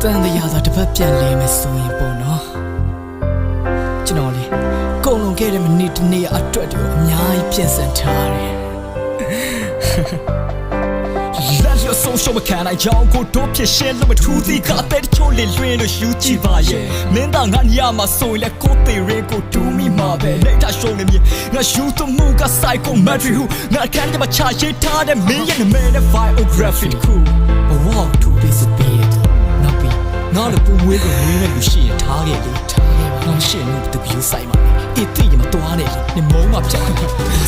တန်တရားသာတစ်ပတ်ပြန်လဲမယ်ဆိုရင်ပေါ့နော်ကျွန်တော်လေကုန်လုံးခဲ့တဲ့မိနစ်တစ်နေ့အတွက်တည်းအများကြီးပြင်ဆင်ထားတယ်လက်ရဆုံးရှုံးမခံနိုင်ကြောင်းကိုတို့ဖြစ်ရှင်းလို့မထူးသေးကတဲ့ချိုးလေလွင်လို့ယူကြည့်ပါရဲ့မင်းသားငါညမှာဆိုရင်လေကိုသေးရင်ကိုတူမိမှာပဲလက်တာရှုံးနေမြင်ငါယူသွမှုက psychometry ဟုငါခံကြမှာချရေးထားတဲ့မင်းရဲ့နာမည်နဲ့ biography တခုဘဝတူပြီးစပီးနောက်ပြီးငါတို့ပုံဝဲကိုဝင်းနဲ့လူရှိရင်ထားခဲ့လေထားခဲ့ပါငါရှင်းလို့တူပြီးဆိုင်မှာအေးတိရမတော်နဲ့နေမုံမှာပြတ်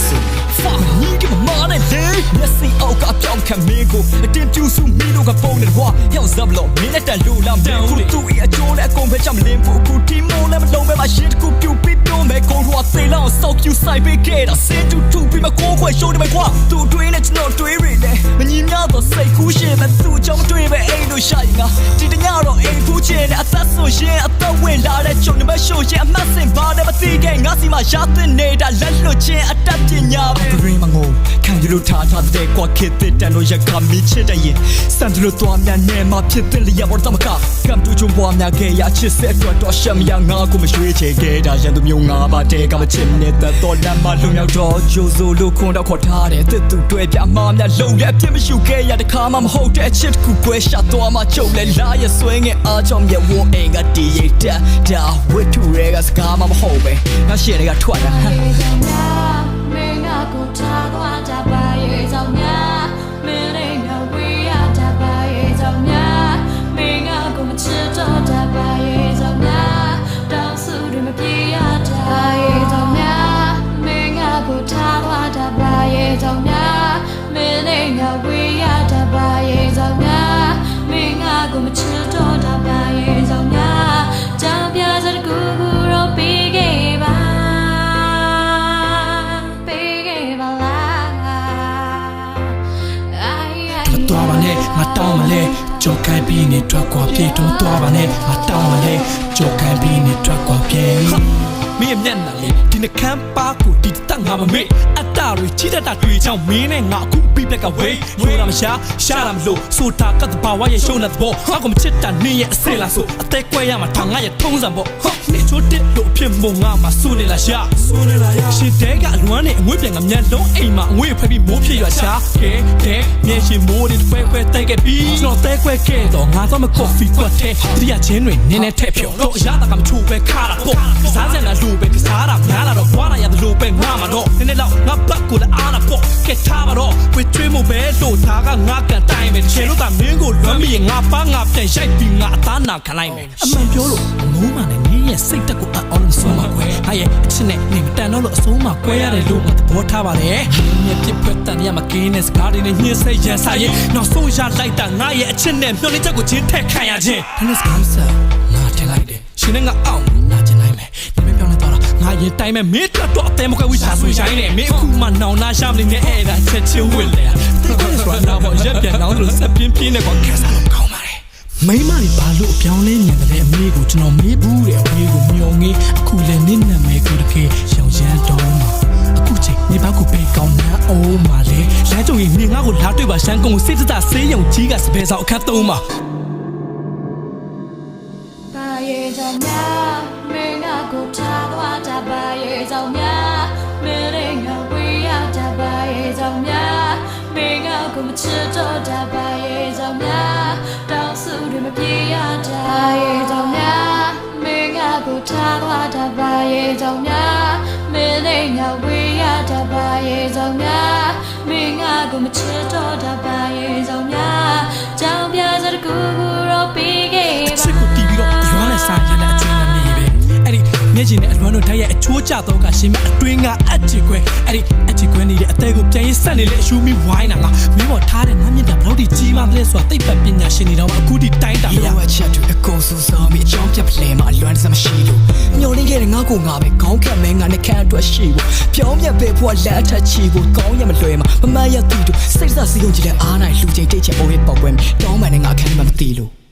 ဆို fuck ညီကမမာနဲ့လေမျက်စိအောက်ကပြောင်းခံမင်းကိုအတင်းပြူစုမီတို့ကပုံနေတော့ဟျောက်ဇပ်လို့မင်းနဲ့တန်လို့လာမယ်ခုတူအအကျိုးနဲ့အကုန်ပဲချမလင်းဖို့ခုတီမိုးလည်းမလုံးပဲမရှင်းတခုပြူပြီးပြုံးမယ်ကိုရောသေးလောက်ဆောက်ပြူဆိုင်ပေးခဲ့တာစင်တူတူပြီးမကိုခွဲရှိုးတယ်ပဲကွာသူတွေးနဲ့ကျွန်တော်တွေးရလေမညီများတော့စိတ်ကူးရှင်မဲ့သူ့ကြောင့်တွေးပဲအိမ်လို့ရှာရင်ငါဒီတညတော့အိမ်ဖူးချင်တဲ့အသက်ဆိုရင်အသက်ဝင်လာတဲ့ချုံနေမရှို့ရင်အမှတ်စင်ပါနဲ့မသိခဲ့ငါစီမှာရတဲ့နေတာလက်လွတ်ချင်းအတက်ပညာပဲဂရင်းမငုံခံရလို့ထားတဲ့ကွာခစ်တဲ့တန်လို့ရကမီချစ်တဲ့ရင်စံလို့သွားမြန်နေမှာဖြစ်တဲ့လျက်ပေါ်တော့မကကမ်တူချုံပွားများခဲ့ရချစ်ဆက်အတွက်တော့ရှက်မရငါကိုမရွှေ့ချေခဲ့တာရန်သူမျိုးငါပါတဲ့ကမချစ်နေတဲ့တော့လမ်းမလုံရောက်တော့ဂျိုဆိုလို့ခွန်တော့ခေါ်ထားတယ်တစ်သူတွေ့ပြမများလုံရအပြစ်မရှိခဲ့ရတခါမှမဟုတ်တဲ့အချစ်ကူကွဲရှာတော့မှချုပ်လဲလာရဆွဲငယ်အားကြောင့်မြဝအိမ်ကတီးရတဲ့ဒါဝစ်ထူရဲကစကားမှမဟုတ်ပဲငါရှင်းတွေကထွက်တာဟမ်မင်းကကိုထားသွားကြပါရဲ့ကြောင့်များမင်းလေးကဝေးရကြပါရဲ့ကြောင့်များမင်းကကိုမချစ်တော့ကြပါရဲ့ကြောင့်များတောင်းစုတွေမပြေရကြရဲ့ကြောင့်များမင်းကကိုထားသွားကြပါရဲ့ကြောင့်များမင်းလေးကဝေးရကြပါရဲ့ကြောင့်များမင်းကကိုမချစ်တော့ကြပါရဲ့ကြောင့်များကြောင်ပြစတဲ့ကူကူတော့ပြီးခဲ့ပါတော်ပါနဲ့ငါတောင်းမလဲကြောက်ခိုင်းပြီးနေထွက်ကွာပြေတော့တော်ပါနဲ့ငါတောင်းမလဲကြောက်ခိုင်းပြီးနေထွက်ကွာပြေမင်းမျက်နှာလေးဒီနှကမ်းပါကိုဒီတက်ငါမမေ့အတ္တတွေကြီးတတ်တာတွေကြောင့်မင်းနဲ့ငါအခုပြီးပြက်ကဝေးရိုးတာမရှာတာမလို့ဆိုတာကတဘာဝရဲ့ရှုံးတဲ့ဘောငါကမချစ်တာနင်းရဲ့အစဲလားဆိုအသက်ကွဲရမှာထောင်ငါရဲ့ထုံးစံဘောဟာနေချိုးတက်လို့ဖြစ်မုံငါမှာစိုးနေလားရှာရှစ်တဲကအလွမ်းနဲ့အငွေ့ပြန်ကမျက်လုံးအိမ်မှာအငွေ့ဖက်ပြီးမိုးဖြစ်ရရှာကဲမျက်ရှင်မိုးတွေဖွဲတိုက်ခဲ့ပြီးကျွန်တော်တဲခွဲခဲ့တော့ငါတော့မကော်ဖီကွက်ထဲဒီရချင်းတွေနင်းနေထက်ဖြုံတော့အရသာကမချိုးပဲခါတာပေါ့စားစံလာလို့ပဲစားတာများလာတော့ဘွားလာရတယ်လို့ပဲငါမှာတော့နည်းနည်းတော့ငါဘက်ကိုလည်းအားနာပေါ့ကဲထားပါတော့ဝေးချွေးမှုပဲလို့ထားကငါကန်တိုင်းမယ်ချေလို့ကမင်းကိုလွမ်းပြီးငါပါငါပြန်ရိုက်ပြီးငါအသားနာခံလိုက်မယ်အမှန်ပြောလို့အမိုးမှနဲ့နင်းရဲ့စိတ်တက်ကိုအော်လို့ဆုံးမှာကွယ်ဟာရဲ့အချစ်နဲ့နေမတန်တော့လို့အဆုံးမှာကွဲရတယ်လို့ငါသဘောထားပါတယ်မြက်ပြစ်ဖွက်တန်ရမှာကင်းနဲ့စကားတွေနဲ့ညှင်းစိတ်ရန်စားရဲ့နောက်ဆုံးရလိုက်တာငါရဲ့အချစ်နဲ့မျောနေချက်ကိုချင်းထက်ခံရခြင်းဒါနဲ့စကားဆက်ငါထင်လိုက်တယ်ရှင်နဲ့ငါအောင်နာကျင်နိုင်မယ်ဒီမပြောနေတော့ငါရင်တိုင်းမဲ့မင်းတော့အသေးမကွဲဝိစာဆွေဆိုင်နေမင်းအခုမှနောင်နာရှာမနေနဲ့အဲ့ဒါချက်ချင်းဝင်လေတိတ်ကိုဆိုတော့ဘောရက်ပြန်အောင်လို့ဆက်ပြင်းပြင်းနဲ့ကောကဲစားလို့ကောင်းပါတယ်မိမတွေဘာလို့အပြောင်းလဲညံတယ်အမေကိုကျွန်တော်မေးဘူးတဲ့အဝေးကိုမျောငင်းအခုလည်းနင်းနာမဲကိုတကယ်ရောင်ရမ်းတော့အခုချိန်နေပါကိုပဲကောင်းနာအိုးမာလေလမ်းကြုံရင်နေငါကိုလာတွေ့ပါရှမ်းကုန်းစစ်တတဆေးရုံကြီးကစပယ်ဆောင်အခန်းသုံးပါပါရဲ့ကြောင့်များမင်းကကိုထားသွားကြပါရဲ့ကြောင့်များမင်းလေးကဝေးရကြပါရဲ့ကြောင့်များမင်းကကိုမချစ်တော့ကြပါရဲ့ကြောင့်များတောင်းစုတွေမပြေရကြရဲ့ကြောင့်များမင်းကကိုထားသွားကြပါရဲ့ကြောင့်များမင်းလေးကဝေးရကြပါရဲ့ကြောင့်များမင်းကကိုမချစ်တော့ကြပါရဲ့ကြောင့်များကြောင်ပြစတဲ့ကူကူတော့ပြီးခဲ့ပါစစ်ကိုတီးပြီးတော့ရွာနဲ့စားရင်လည်းအကျွင်းနဲ့မြေပဲအဲ့ဒီမျက်ရှင်နဲ့အလွမ်းတို့ဓာတ်ရဲ့အချိုးကျတော့ကရှင်မအတွင်းကအက်ချီခွဲအဲ့ဒီအက်ချီခွဲနေတဲ့အသေးကိုပြန်ရေးဆက်နေလေအရှူမီဝိုင်းတာငါမင်းပေါ်ထားတဲ့ငါမြင့်တာဘလို့ဒီကြီးမှမလဲဆိုတာသိပ္ပံပညာရှင်တွေတော့အခုဒီတိုင်းတာရောအချက်တွေအကုန်စူးစောင်းပြီးအကြောင်းပြပလဲမှာအလွမ်းစမရှိလို့မျောလင်းခဲ့တဲ့ငါကိုငါပဲခေါင်းခတ်မဲငါနဲ့ခံအတွက်ရှိဖို့ပြောင်းပြပဲဖို့လက်ထက်ချီဖို့ကောင်းရမလွယ်မှာမမရတူတူစိတ်စားစီးုံကြည့်တဲ့အားနိုင်လူချင်းတိတ်ချင်ပေါ်ရဲ့ပေါက်ပွဲတောင်းမှန်နဲ့ငါခံမှမသိလို့